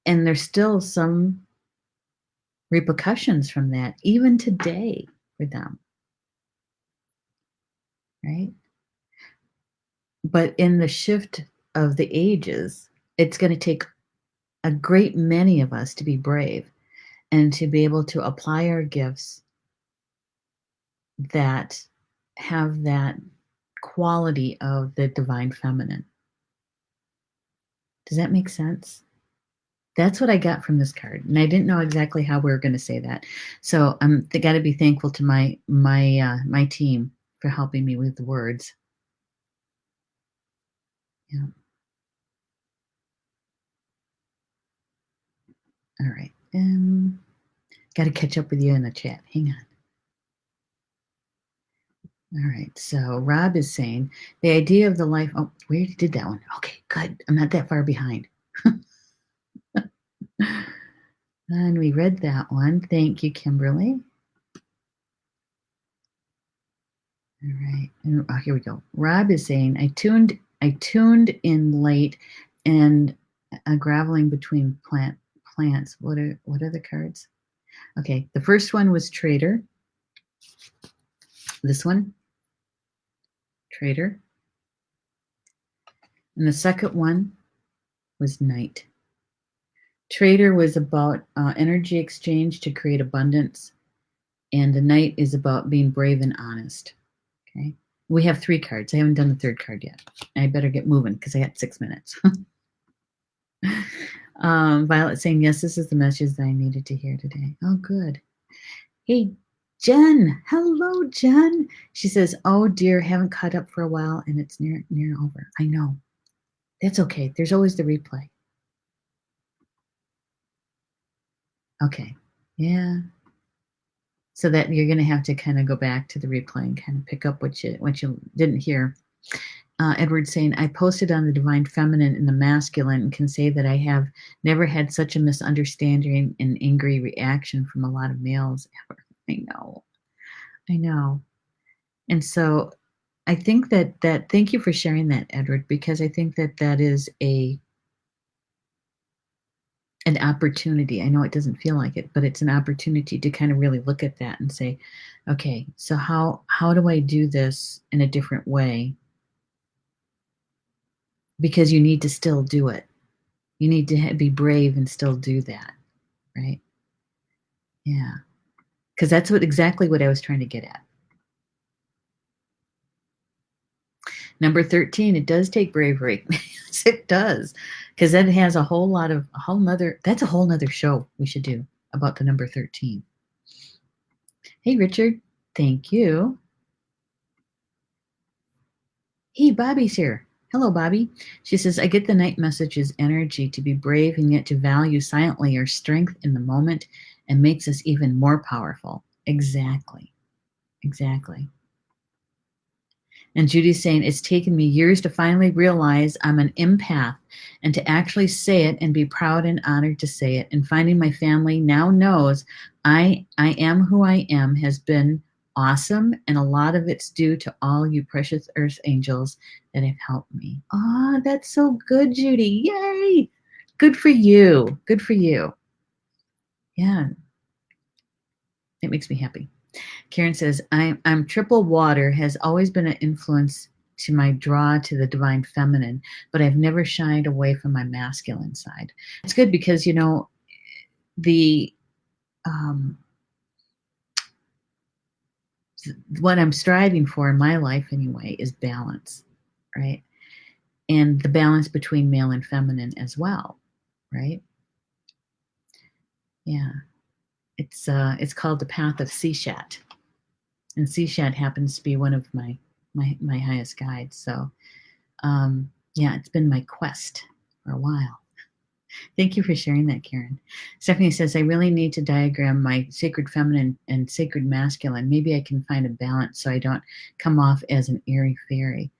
And there's still some repercussions from that even today for them, right? But in the shift of the ages, it's going to take a great many of us to be brave and to be able to apply our gifts that have that quality of the divine feminine. Does that make sense? That's what I got from this card, and I didn't know exactly how we were going to say that. So I got to be thankful to my team for helping me with the words. Yeah. All right. Got to catch up with you in the chat. Hang on. All right. So Rob is saying the idea of the life. Oh, we already did that one. Okay, good. I'm not that far behind. And we read that one. Thank you, Kimberly. All right. And, here we go. Rob is saying I tuned in late and graveling between plants. What are the cards? Okay. The first one was Trader. This one, Trader. And the second one was Knight. Trader was about energy exchange to create abundance, and the Knight is about being brave and honest. Okay. We have 3 cards. I haven't done the third card yet. I better get moving because I got 6 minutes. Violet saying, yes, this is the message that I needed to hear today. Oh, good. Hey, Jen. Hello, Jen. She says, oh, dear, haven't caught up for a while, and it's near over. I know. That's okay. There's always the replay. Okay. Yeah. So that you're going to have to kind of go back to the replay and kind of pick up what you didn't hear. Edward saying, I posted on the divine feminine and the masculine and can say that I have never had such a misunderstanding and angry reaction from a lot of males ever. I know. And so I think that thank you for sharing that, Edward, because I think that is an opportunity. I know it doesn't feel like it, but it's an opportunity to kind of really look at that and say, okay, so how do I do this in a different way? Because you need to still do it. You need to be brave and still do that, right? Yeah, because that's exactly what I was trying to get at. Number 13, it does take bravery. Yes, it does. Because that has a whole nother, that's a whole nother show we should do about the number 13. Hey, Richard. Thank you. Hey, Bobby's here. Hello, Bobby. She says, I get the night message's energy to be brave and yet to value silently our strength in the moment and makes us even more powerful. Exactly. Exactly. And Judy's saying, it's taken me years to finally realize I'm an empath and to actually say it and be proud and honored to say it. And finding my family now knows I am who I am has been awesome. And a lot of it's due to all you precious earth angels that have helped me. Oh, that's so good, Judy. Yay. Good for you. Good for you. Yeah. It makes me happy. Karen says, I'm triple water has always been an influence to my draw to the divine feminine, but I've never shied away from my masculine side. It's good because, the what I'm striving for in my life anyway is balance, right? And the balance between male and feminine as well, right? Yeah. It's called the path of Seshat. And Seshat happens to be one of my highest guides. So yeah, it's been my quest for a while. Thank you for sharing that, Karen. Stephanie says, I really need to diagram my sacred feminine and sacred masculine. Maybe I can find a balance so I don't come off as an airy fairy.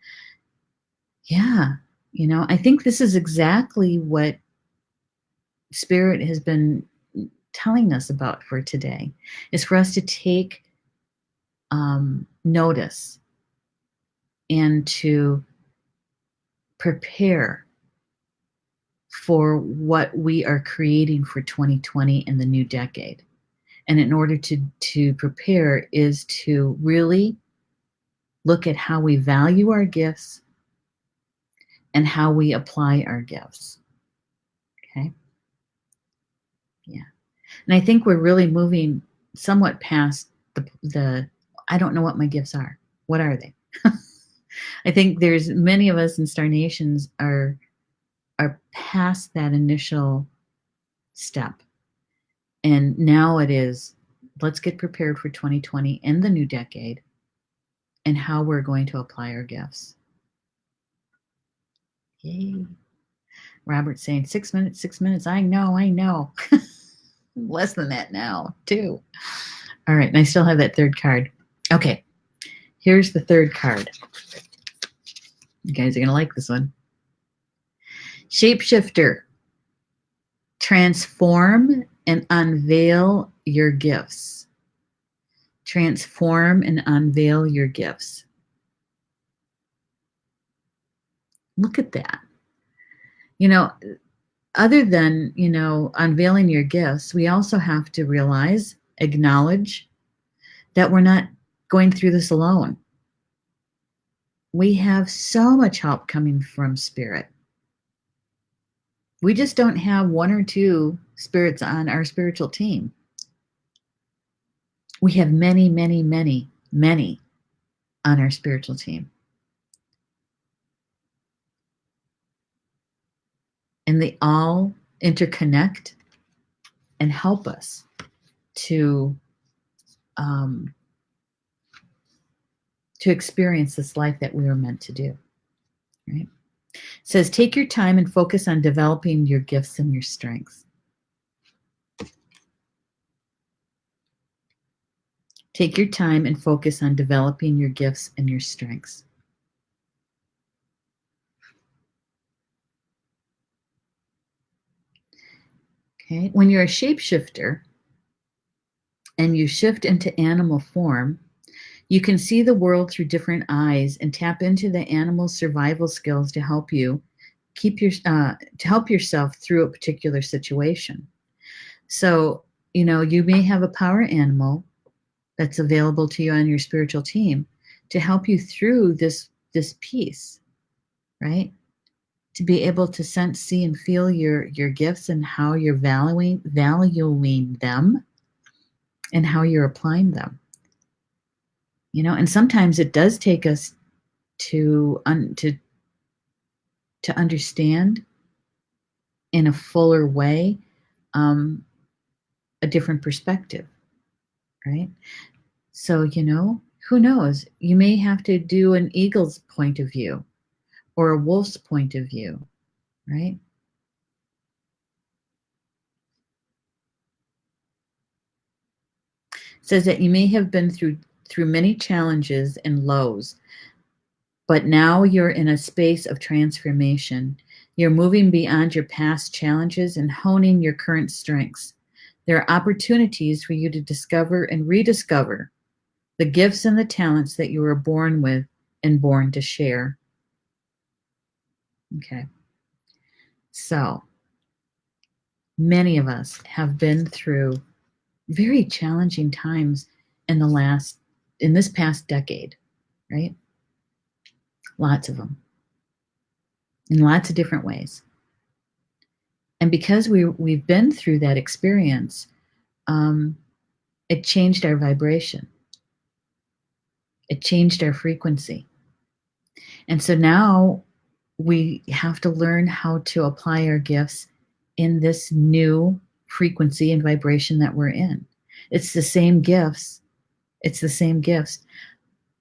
Yeah, I think this is exactly what Spirit has been telling us about for today, is for us to take notice and to prepare for what we are creating for 2020 and the new decade. And in order to prepare is to really look at how we value our gifts and how we apply our gifts. Okay? Yeah. And I think we're really moving somewhat past the I don't know what my gifts are. What are they? I think there's many of us in Star Nations are past that initial step. And now it is, let's get prepared for 2020 and the new decade and how we're going to apply our gifts. Yay. Robert's saying 6 minutes, 6 minutes. I know. Less than that now, too. All right, and I still have that third card. Okay, here's the third card. You guys are going to like this one. Shapeshifter. Transform and unveil your gifts. Transform and unveil your gifts. Look at that. Other than, unveiling your gifts, we also have to realize, acknowledge that we're not going through this alone. We have so much help coming from Spirit. We just don't have one or two spirits on our spiritual team. We have many, many, many, many on our spiritual team. And they all interconnect and help us to experience this life that we were meant to do. Right? It says, take your time and focus on developing your gifts and your strengths. Take your time and focus on developing your gifts and your strengths. Okay, when you're a shapeshifter and you shift into animal form, you can see the world through different eyes and tap into the animal survival skills to help you to help yourself through a particular situation. So, you may have a power animal that's available to you on your spiritual team to help you through this piece, right? To be able to sense, see, and feel your gifts and how you're valuing them and how you're applying them. And sometimes it does take us to understand in a fuller way a different perspective, right? So, who knows? You may have to do an eagle's point of view or a wolf's point of view, right? It says that you may have been through many challenges and lows, but now you're in a space of transformation. You're moving beyond your past challenges and honing your current strengths. There are opportunities for you to discover and rediscover the gifts and the talents that you were born with and born to share. Okay. So, many of us have been through very challenging times in this past decade, right? Lots of them in lots of different ways. And because we've been through that experience, it changed our vibration. It changed our frequency. And so now we have to learn how to apply our gifts in this new frequency and vibration that we're in. It's the same gifts. It's the same gifts,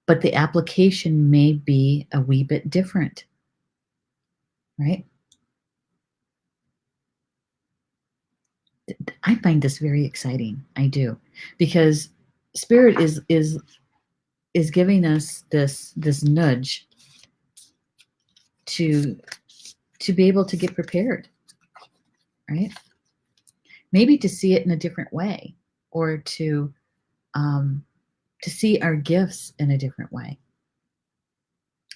but the application may be a wee bit different, right? I find this very exciting. I do, because Spirit is giving us this nudge to be able to get prepared, right? Maybe to see it in a different way, or to see our gifts in a different way.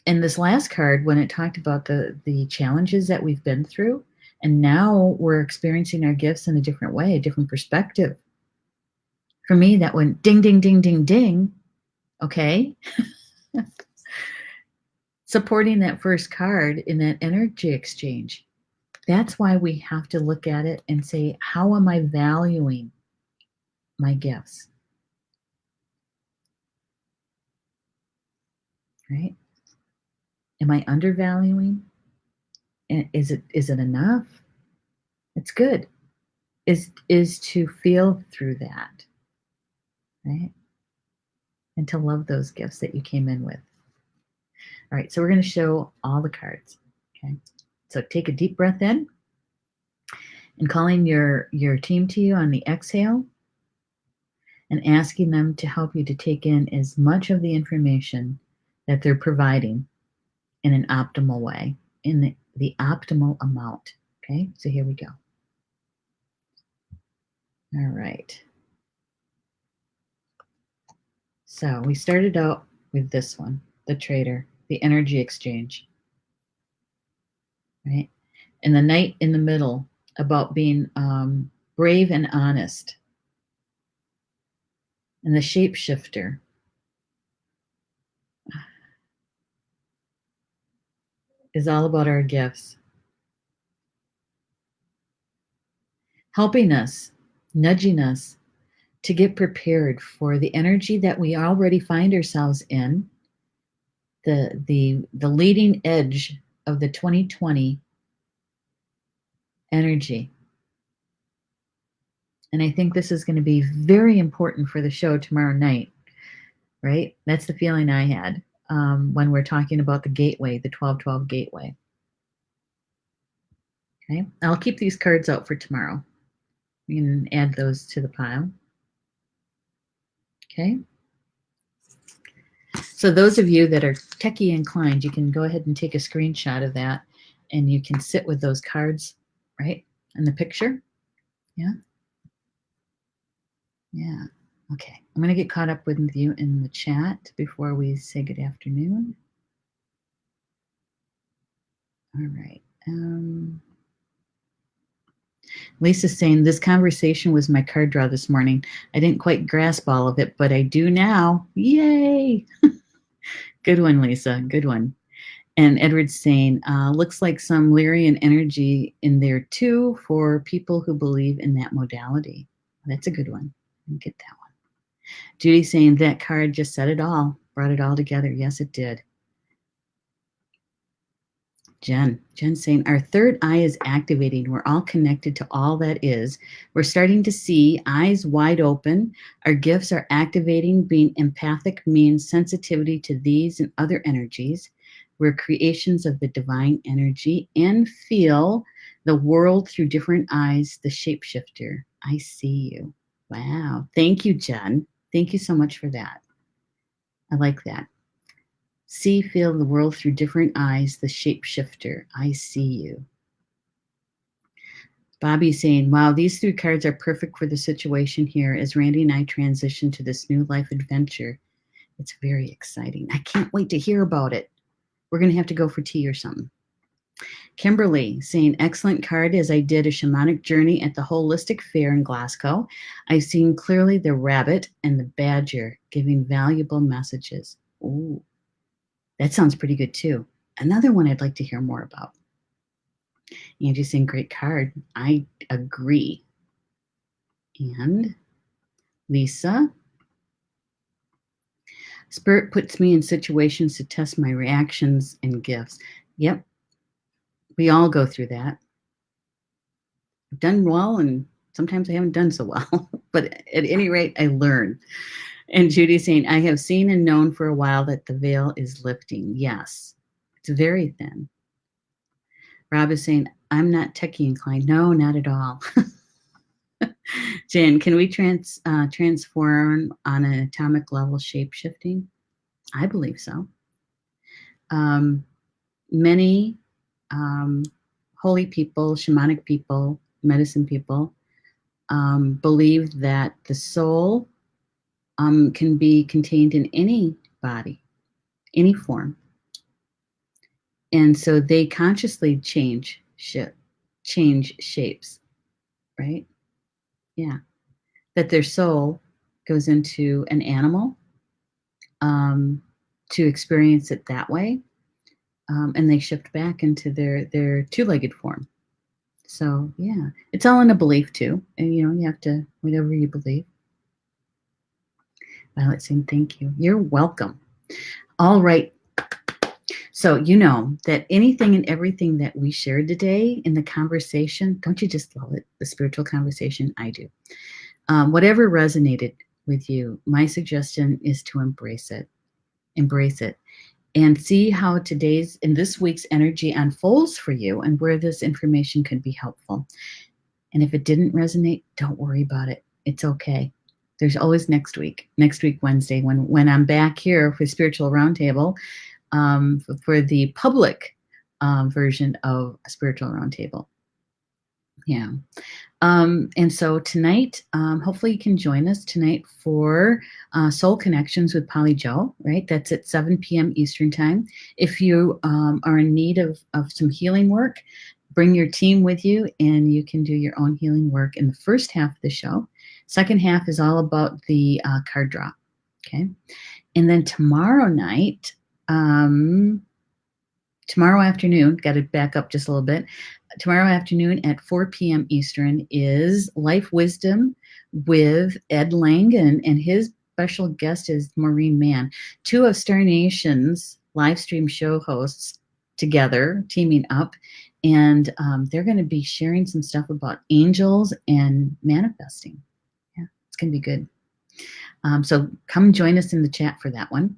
And this last card, when it talked about the challenges that we've been through, and now we're experiencing our gifts in a different way, a different perspective. For me, that went ding, ding, ding, ding, ding. Okay. Supporting that first card in that energy exchange. That's why we have to look at it and say, how am I valuing my gifts? Right? Am I undervaluing? Is it enough? It's good. Is to feel through that, right? And to love those gifts that you came in with. All right, so we're going to show all the cards. Okay, so take a deep breath in, and calling your team to you on the exhale, and asking them to help you to take in as much of the information that they're providing in an optimal way, in the optimal amount. Okay, so here we go. All right. So we started out with this one, the trader, the energy exchange, right? And the knight in the middle, about being brave and honest. And the shapeshifter is all about our gifts, helping us, nudging us to get prepared for the energy that we already find ourselves in, the leading edge of the 2020 energy. And I think this is going to be very important for the show tomorrow night, right? That's the feeling I had when we're talking about the gateway, the 1212 gateway. Okay, I'll keep these cards out for tomorrow. We can add those to the pile. Okay. So those of you that are techie inclined, you can go ahead and take a screenshot of that, and you can sit with those cards, right, in the picture. Yeah. Yeah. Okay. I'm going to get caught up with you in the chat before we say good afternoon. All right. Lisa's saying, this conversation was my card draw this morning. I didn't quite grasp all of it, but I do now. Yay! Good one, Lisa. Good one. And Edward's saying, looks like some Lyrian energy in there too for people who believe in that modality. That's a good one. Get that one. Judy saying that card just said it all, brought it all together. Yes, it did. Jen's saying our third eye is activating. We're all connected to all that is. We're starting to see eyes wide open. Our gifts are activating. Being empathic means sensitivity to these and other energies. We're creations of the divine energy and feel the world through different eyes, the shapeshifter. I see you. Wow. Thank you, Jen. Thank you so much for that. I like that. See, feel the world through different eyes, the shapeshifter. I see you. Bobby's saying, wow, these 3 cards are perfect for the situation here as Randy and I transition to this new life adventure. It's very exciting. I can't wait to hear about it. We're going to have to go for tea or something. Kimberly saying, excellent card as I did a shamanic journey at the Holistic Fair in Glasgow. I've seen clearly the rabbit and the badger giving valuable messages. Ooh. That sounds pretty good too. Another one I'd like to hear more about. Angie's saying, great card. I agree. And Lisa, Spirit puts me in situations to test my reactions and gifts. Yep. We all go through that. I've done well and sometimes I haven't done so well. But at any rate, I learn. And Judy's saying, I have seen and known for a while that the veil is lifting. Yes. It's very thin. Rob is saying, I'm not techie inclined. No, not at all. Jen, can we transform on an atomic level shape shifting? I believe so. Many holy people, shamanic people, medicine people believe that the soul can be contained in any body, any form. And so they consciously change shapes, right? Yeah. That their soul goes into an animal to experience it that way. And they shift back into their two-legged form. So yeah, it's all in a belief too. And you have to, whatever you believe. Violet saying, thank you. You're welcome. All right. So you know that anything and everything that we shared today in the conversation, don't you just love it? The spiritual conversation, I do. Whatever resonated with you, my suggestion is to embrace it. Embrace it. And see how today's and this week's energy unfolds for you and where this information could be helpful. And if it didn't resonate, don't worry about it. It's okay. There's always next week, Wednesday, when I'm back here for Spiritual Roundtable for the public version of a Spiritual Roundtable. Yeah. And so tonight, hopefully you can join us tonight for Soul Connections with Polly Jo, right? That's at 7 p.m. Eastern Time. If you are in need of some healing work, bring your team with you and you can do your own healing work in the first half of the show. Second half is all about the card draw, okay? And then tomorrow night, tomorrow afternoon, got to back up just a little bit. Tomorrow afternoon at 4 p.m. Eastern is Life Wisdom with Ed Langen, and his special guest is Maureen Mann, 2 of Star Nation's live stream show hosts together, teaming up, and they're going to be sharing some stuff about angels and manifesting. Yeah, it's going to be good. So come join us in the chat for that one.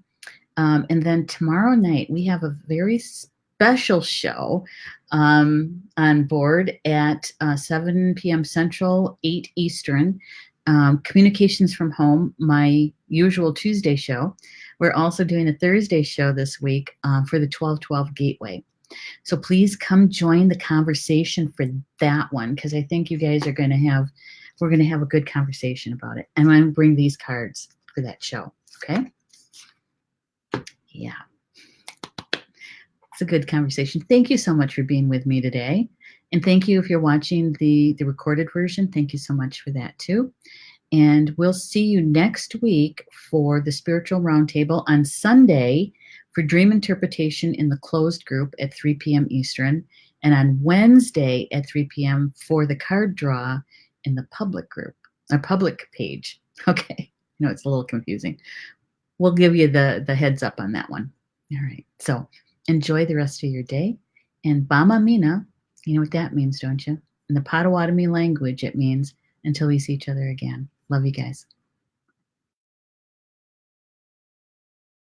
And then tomorrow night, we have a very special show on board at 7 p.m. Central, 8 Eastern. Communications from Home, my usual Tuesday show. We're also doing a Thursday show this week for the 1212 Gateway. So please come join the conversation for that one, because I think you guys we're going to have a good conversation about it. And I'm going to bring these cards for that show, okay? Yeah. It's a good conversation. Thank you so much for being with me today. And thank you if you're watching the recorded version. Thank you so much for that too. And we'll see you next week for the Spiritual Roundtable on Sunday for Dream Interpretation in the closed group at 3 p.m. Eastern, and on Wednesday at 3 p.m. for the card draw in the public group, our public page. Okay, it's a little confusing. We'll give you the heads up on that one. All right, so enjoy the rest of your day, And Bama Mina, you know what that means, don't you? In the Potawatomi language, it means until we see each other again. Love you guys.